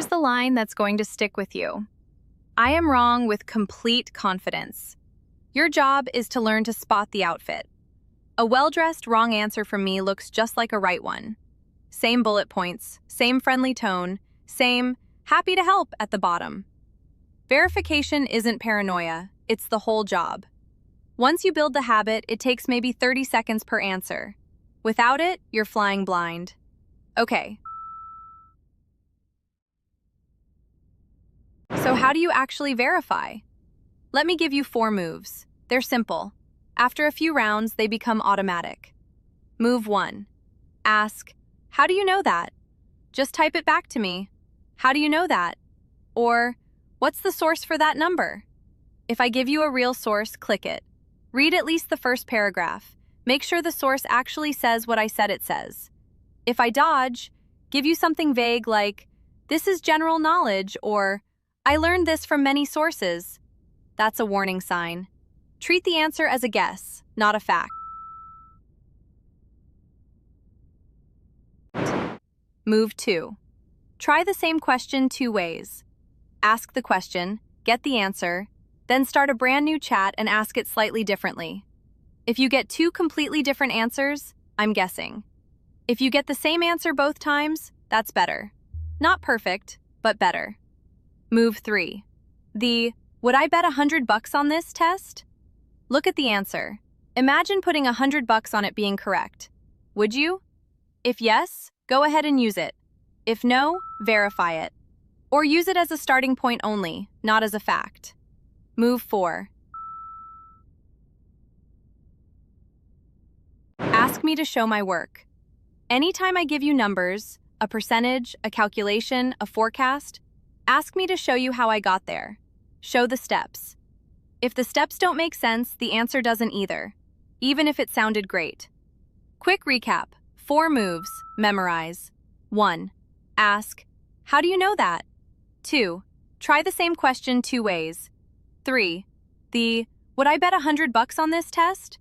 Here's the line that's going to stick with you. I am wrong with complete confidence. Your job is to learn to spot the outfit. A well-dressed wrong answer from me looks just like a right one. Same bullet points, same friendly tone, same happy to help at the bottom. Verification isn't paranoia, it's the whole job. Once you build the habit, it takes maybe 30 seconds per answer. Without it, you're flying blind. Okay. So how do you actually verify? Let me give you 4 moves. They're simple. After a few rounds, they become automatic. Move 1. Ask, how do you know that? Just type it back to me. How do you know that? Or, what's the source for that number? If I give you a real source, click it. Read at least the first paragraph. Make sure the source actually says what I said it says. If I dodge, give you something vague like, this is general knowledge, or, I learned this from many sources. That's a warning sign. Treat the answer as a guess, not a fact. Move 2. Try the same question 2 ways. Ask the question, get the answer, then start a brand new chat and ask it slightly differently. If you get 2 completely different answers, I'm guessing. If you get the same answer both times, that's better. Not perfect, but better. Move 3. Would I bet $100 on this test? Look at the answer. Imagine putting $100 on it being correct. Would you? If yes, go ahead and use it. If no, verify it. Or use it as a starting point only, not as a fact. Move 4. Ask me to show my work. Anytime I give you numbers, a percentage, a calculation, a forecast, ask me to show you how I got there. Show the steps. If the steps don't make sense, the answer doesn't either, even if it sounded great. Quick recap. 4 moves. Memorize. 1. Ask, how do you know that? 2. Try the same question 2 ways. 3. Would I bet $100 on this test?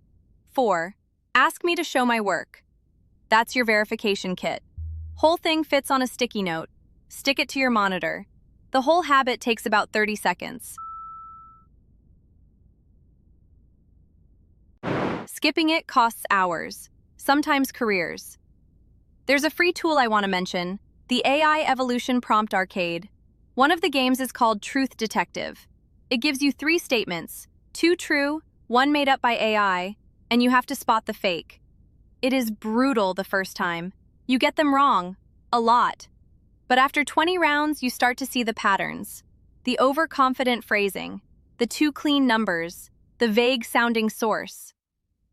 4. Ask me to show my work. That's your verification kit. Whole thing fits on a sticky note. Stick it to your monitor. The whole habit takes about 30 seconds. Skipping it costs hours, sometimes careers. There's a free tool I want to mention, the AI Evolution Prompt Arcade. One of the games is called Truth Detective. It gives you 3 statements, 2 true, 1 made up by AI, and you have to spot the fake. It is brutal the first time. You get them wrong, a lot. But after 20 rounds, you start to see the patterns. The overconfident phrasing, the too clean numbers, the vague-sounding source.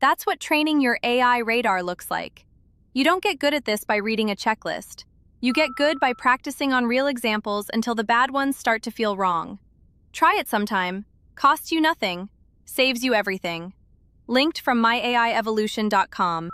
That's what training your AI radar looks like. You don't get good at this by reading a checklist. You get good by practicing on real examples until the bad ones start to feel wrong. Try it sometime. Costs you nothing. Saves you everything. Linked from myAIevolution.com.